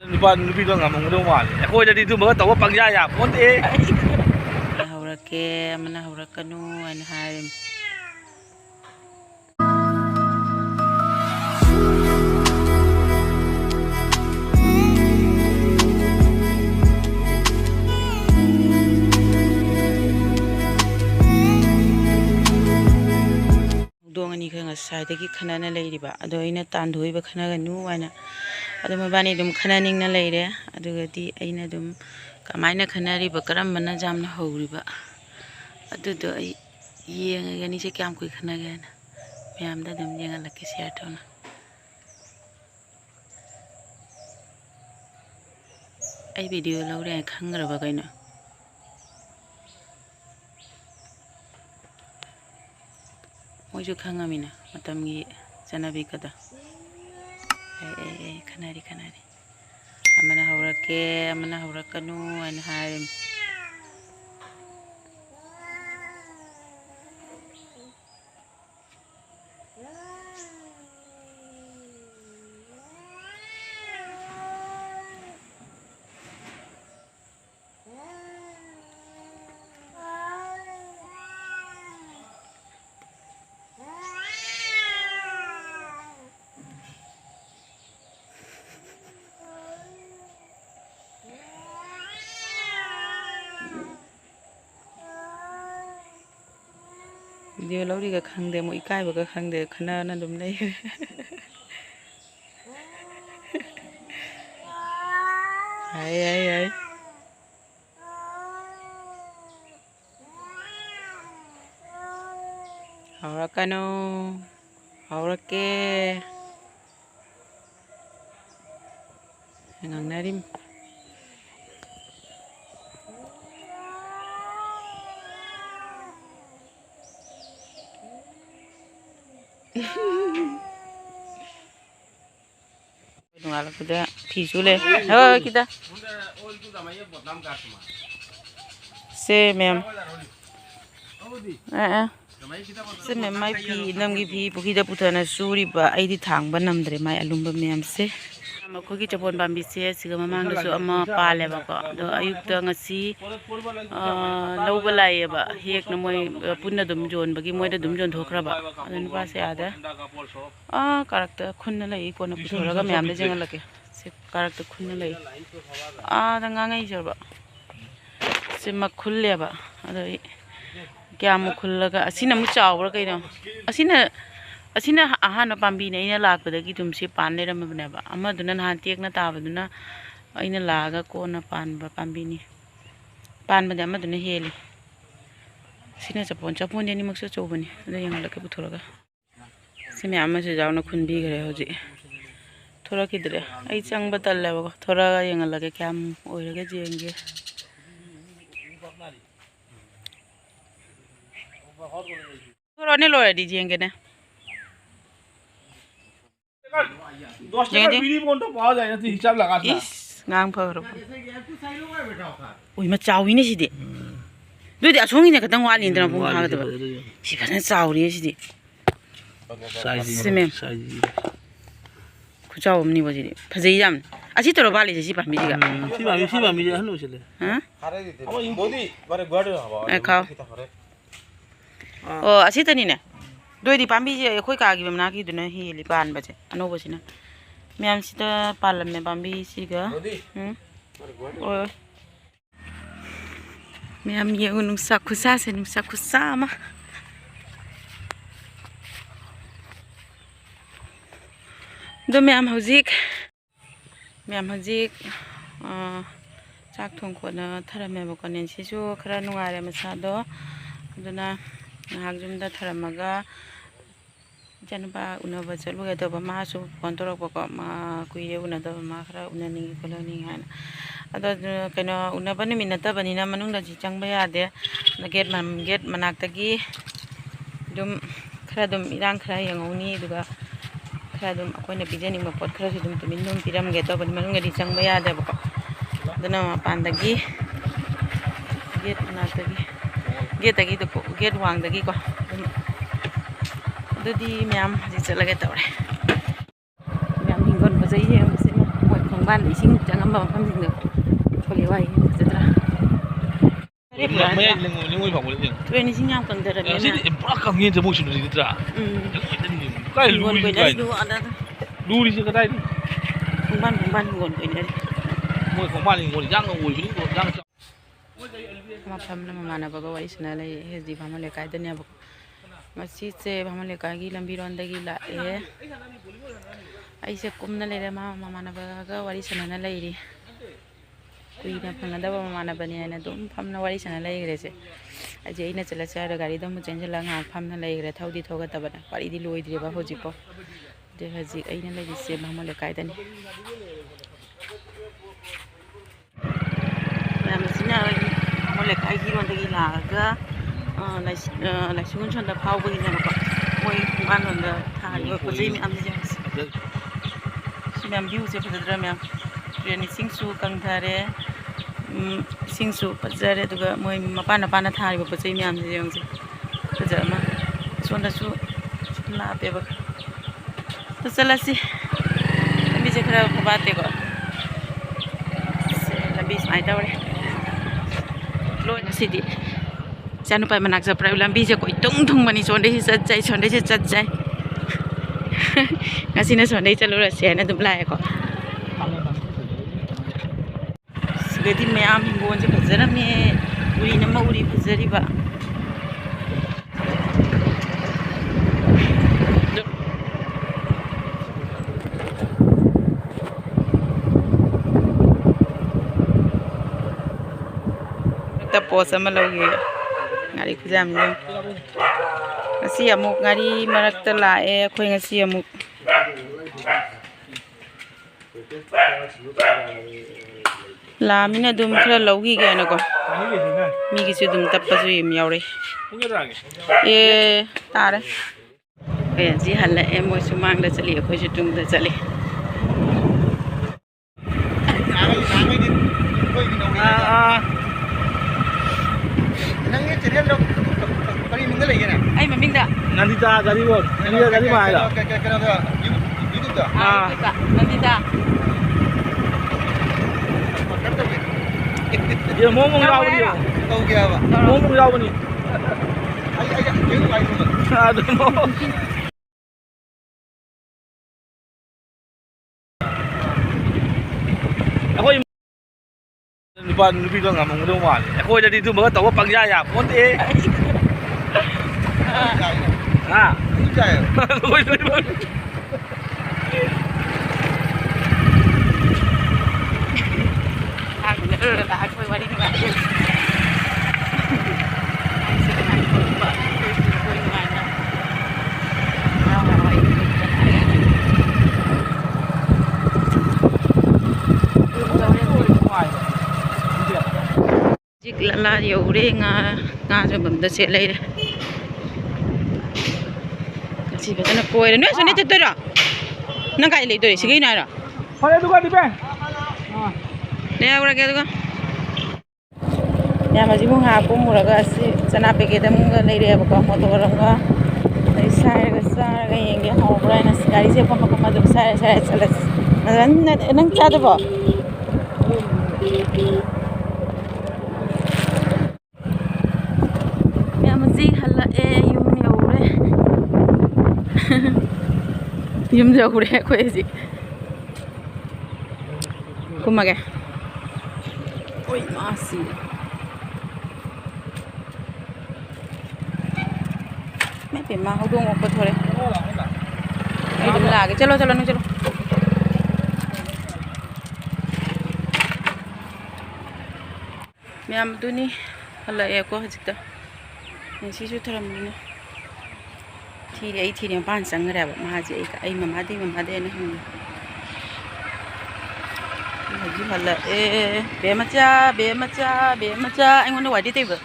ꯅꯨꯄꯤꯗꯣ ꯉꯝꯃꯝꯒꯗꯧ ꯃꯥꯜꯂꯦ ꯑꯩꯈꯣꯏꯗꯗꯤ ꯑꯗꯨꯝꯕꯒ ꯇꯧꯕ ꯄꯪꯌꯥ ꯌꯥꯄꯣꯟꯇꯦ ꯍꯧꯔꯛꯀꯦ ꯑꯃꯅ ꯍꯧꯔꯛꯀꯅꯨ ꯍꯥꯏꯅ ꯍꯥꯏꯔꯤꯝ ꯍꯧꯗꯣꯡ ꯑꯅꯤ ꯈꯔ ꯉꯁꯥꯏꯗꯒꯤ ꯈꯟꯅꯅ ꯂꯩꯔꯤꯕ ꯑꯗꯣ ꯑꯩꯅ ꯇꯥꯟꯊꯣꯛꯏꯕ ꯈꯟꯅꯒꯅꯨ ꯍꯥꯏꯅ ꯑꯗꯨ ꯃꯕꯥꯅꯤ ꯑꯗꯨꯝ ꯈꯟꯅꯅꯤꯡꯅ ꯂꯩꯔꯦ ꯑꯗꯨꯒꯗꯤ ꯑꯩꯅ ꯑꯗꯨꯝ ꯀꯃꯥꯏꯅ ꯈꯟꯅꯔꯤꯕ ꯀꯔꯝꯕꯅ ꯌꯥꯝꯅ ꯍꯧꯔꯤꯕ ꯑꯗꯨꯗꯣ ꯑꯩ ꯌꯦꯡꯉꯒꯦ ꯑꯅꯤꯁꯦ ꯀꯌꯥꯝ ꯀꯨꯏ ꯈꯟꯅꯒꯦ ꯍꯥꯏꯅ ꯃꯌꯥꯝꯗ ꯑꯗꯨꯝ ꯌꯦꯡꯍꯜꯂꯛꯀꯦ ꯁꯤꯌꯔ ꯇꯧꯅ ꯑꯩ ꯚꯤꯗꯤꯑꯣ ꯂꯧꯔꯦ ꯍꯥꯏꯅ ꯈꯪꯈ꯭ꯔꯕ ꯀꯩꯅꯣ ꯃꯣꯏꯁꯨ ꯈꯪꯉꯃꯤꯅ ꯃꯇꯝꯒꯤ ꯆꯠꯅꯕꯤꯒꯗꯣ ꯈꯟꯅꯔꯤ ꯑꯃꯅ ꯍꯧꯔꯛꯀꯦ ꯑꯃꯅ ꯍꯧꯔꯛꯀꯅꯨ ꯍꯥꯏꯅ ꯍꯥꯏꯔꯤꯝ ꯚꯤꯗꯤꯑꯣ ꯂꯧꯔꯤꯒ ꯈꯪꯗꯦ ꯑꯃꯨꯛ ꯏꯀꯥꯏꯕꯒ ꯈꯪꯗꯦ ꯈꯟꯅꯅ ꯑꯗꯨꯝ ꯂꯩꯈ꯭ꯔꯦ ꯍꯥꯏ ꯍꯧꯔꯛꯀꯅꯨ ꯍꯧꯔꯛꯀꯦ ꯉꯥꯡꯅꯔꯤꯝ ꯅꯣꯡꯉꯥꯜꯂꯛꯄꯗ ꯐꯤ ꯁꯨ ꯂꯩ ꯍꯣꯏ ꯈꯤꯇ ꯁꯦ ꯃꯦꯝ ꯁꯦ ꯃꯦꯝ ꯃꯥꯏ ꯐꯤ ꯅꯝꯒꯤ ꯐꯤ ꯄꯨꯈ꯭ꯔꯤꯗ ꯄꯨꯊꯅ ꯁꯨꯔꯤꯕ ꯑꯩꯗꯤ ꯊꯥꯡꯕ ꯅꯝꯗ꯭ꯔꯦ ꯃꯥꯏ ꯑꯂꯨꯝꯕ ꯃꯌꯥꯝꯁꯦ ꯑꯩꯈꯣꯏꯒꯤ ꯆꯄꯣꯟ ꯄꯥꯝꯕꯤꯁꯦ ꯁꯤꯒ ꯃꯃꯥꯡꯗꯁꯨ ꯑꯃ ꯄꯥꯜꯂꯦꯕꯀꯣ ꯑꯗꯣ ꯑꯌꯨꯛꯇ ꯉꯁꯤ ꯂꯧꯕ ꯂꯥꯛꯑꯦꯕ ꯍꯦꯛꯅ ꯃꯣꯏ ꯄꯨꯟꯅ ꯑꯗꯨꯝ ꯌꯣꯟꯕꯒꯤ ꯃꯣꯏꯗ ꯑꯗꯨꯝ ꯌꯣꯟꯊꯣꯛꯈ꯭ꯔꯕ ꯑꯗꯣ ꯅꯨꯄꯥꯁꯦ ꯑꯥꯗ ꯀꯥꯔꯛꯇ ꯈꯨꯟꯅ ꯂꯩ ꯀꯣꯟꯅ ꯄꯨꯊꯣꯔꯒ ꯃꯌꯥꯝꯗ ꯌꯦꯡꯍꯜꯂꯛꯀꯦ ꯁꯤ ꯀꯥꯔꯛꯇ ꯈꯨꯟꯅ ꯂꯩ ꯑꯥꯗ ꯉꯥꯡꯉꯩꯖꯕ ꯁꯤ ꯃꯈꯨꯜꯂꯦꯕ ꯑꯗꯣ ꯑꯩ ꯀꯌꯥꯃꯨꯛ ꯈꯨꯜꯂꯒ ꯑꯁꯤꯅ ꯑꯃꯨꯛ ꯆꯥꯎꯕ꯭ꯔꯥ ꯀꯩꯅꯣ ꯑꯁꯤꯅ ꯑꯍꯥꯟꯕ ꯄꯥꯝꯕꯤꯅꯦ ꯑꯩꯅ ꯂꯥꯛꯄꯗꯒꯤ ꯑꯗꯨꯝ ꯁꯤ ꯄꯥꯟ ꯂꯩꯔꯝꯃꯕꯅꯦꯕ ꯑꯃꯗꯨꯅ ꯅꯍꯥꯟ ꯇꯦꯛꯅ ꯇꯥꯕꯗꯨꯅ ꯑꯩꯅ ꯂꯥꯛꯑꯒ ꯀꯣꯟꯅ ꯄꯥꯟꯕ ꯄꯥꯝꯕꯤꯅꯤ ꯄꯥꯟꯕꯗꯤ ꯑꯃꯗꯨꯅ ꯍꯦꯜꯂꯤ ꯁꯤꯅ ꯆꯄꯣꯟꯗꯤ ꯑꯅꯤꯃꯛꯁꯨ ꯑꯆꯧꯕꯅꯤ ꯑꯗꯨ ꯌꯦꯡꯍꯜꯂꯛꯀꯦ ꯄꯨꯊꯣꯔꯒ ꯁꯤ ꯃꯌꯥꯝ ꯑꯃꯁꯨ ꯌꯥꯎꯅ ꯈꯨꯟꯕꯤꯈ꯭ꯔꯦ ꯍꯧꯖꯤꯛ ꯊꯣꯔꯛꯈꯤꯗ꯭ꯔꯦ ꯑꯩ ꯆꯪꯕ ꯇꯜꯂꯦꯕꯀꯣ ꯊꯣꯔꯛꯑꯒ ꯌꯦꯡꯍꯜꯂꯛꯀꯦ ꯀꯌꯥꯝ ꯑꯣꯏꯔꯒ ꯌꯦꯡꯒꯦ ꯊꯣꯔꯛꯑꯣꯅꯦ ꯂꯣꯏꯔꯗꯤ ꯌꯦꯡꯒꯦꯅꯦ ngang phở ui mà chào ý này gì đi đôi đi xuống này cái tông hoa liền tao không hoa được chỉ phải chào đi gì đi xem cứ chào mình gì đi phải gì làm à chỉ tao bảo gì phải mình gì cả si bà mình ăn luôn hả khao à chỉ tao nè đôi đi bán bây giờ khối cà gì mà nãy kia tụi nó hi li bán bây giờ anh đâu vậy nè mẹ chị ta bán làm mẹ bán bây gì cả ôi mẹ em nhiều nung sạc kusa mà đó mẹ em hậu chắc thùng quần thara mẹ một con nền xí chú khá nung ai mà sao đó đó na hàng chúng ta thara maga khtnrmba unaba chaluga daba ma su phone torok bako ma kuye una daba ma khara unani koloni hana ado kaino unaba ni minata banina manungda ji changba yade na gate manaktagi dum khara dum irang khara yangoni duga khara dum akoina bijani ma pot khara dum tumin dum piram ge to ban manungda ji changba yade bako dana pandagi gate manaktagi gate tagi to gate wangdagi ko đi mẹ em chỉ sợ là cái tàu này mẹ em hình con có giấy em sẽ mà mọi phòng ban ising changamba mafam sing tholi wai jatra Mấy anh lên ngôi phòng của linh tuen ising yang kang dara Ngasidi brak kang ngin jemu sunu di tra. Kai lu di kai. Lu di cái đây đi. Ban ngon ko ni Ngôi phòng ban ngồi giang ngồi bên ngồi giang. mafam na mamana baga wari sina lai hesdi bhamale kai dania bak masjid se bhamale kai gi lambi ron dagi la e ai se kumna le ma mamana baga wari sina na lai ri kuina phanga da mamana bani ana dum phamna wari sina lai gre se aje ina chala sa ra gari dum chen jala nga phamna lai gre thaudi thoga ta bana wari di loi dire ba hoji ko de haji aina lai se bhamale kai dani ya masina mole kai gi ron dagi la ga la sungun chon da phau bagi na ba moi ban ron da thari ko jei mi am ji siam view se phadra me reni singsu khtnrmba singsu pajare duga moi mapana pana thari ba jei mi am ji jong se pajara ma sonda su la pe ba to chala si mi je khara bate ko se la bis mai ta ore loi Ngasidi chanu pai manak sapra lambi je koi tung mani sonde si chat jai ngasina sonde chalu ra se na dum lai ko sigadi me am hingon je phajara me uri na ma uri phajari ba ta posa ma logi ngari khujam le ngasi amuk ngari marak ta la e khoi ngasi amuk la mina dum khra logi ge na ko mi gi su dum tappa su yim yaure e tare e ji halla e mo su mang da chali khoi su tung da chali ai mà mình đã Ngasidi gari bon. Ngasidi gari mai da. YouTube da. Ngasidi. Dia mau rau ni. Tahu dia apa? Mau rau ni. Ayah, dia mai tu. Aduh mau. Aku Liban lebih dah ngamung dah mal. Aku jadi tu mereka tahu panggil ya. Pun eh. Ah. Saya. Aku wari ni ba. Jik la yore nga jo bam da se lai re si ba na koi re no so ne te to ra na kai lai to re sigai na ra Pare tu kan di pen. ne agora ke duga ya ma ji mu ha pu mu ra ga si chana pe ke da mu ga lai re ba ko mo to ra ga dai sai ga yeng ge ha bra na gari se pa ma dum sai chala nang cha da ba yum jauh deh kau sih, kumage, oi masih, macam mana houdong apa thore, ini lagi, calo, Meam tu ni, kalau aku hajita, ni sih sudah ramai. Thiri yang pansang ngera ba ma je ai mama de na hin haji hala be macha ai ngone wadi te ba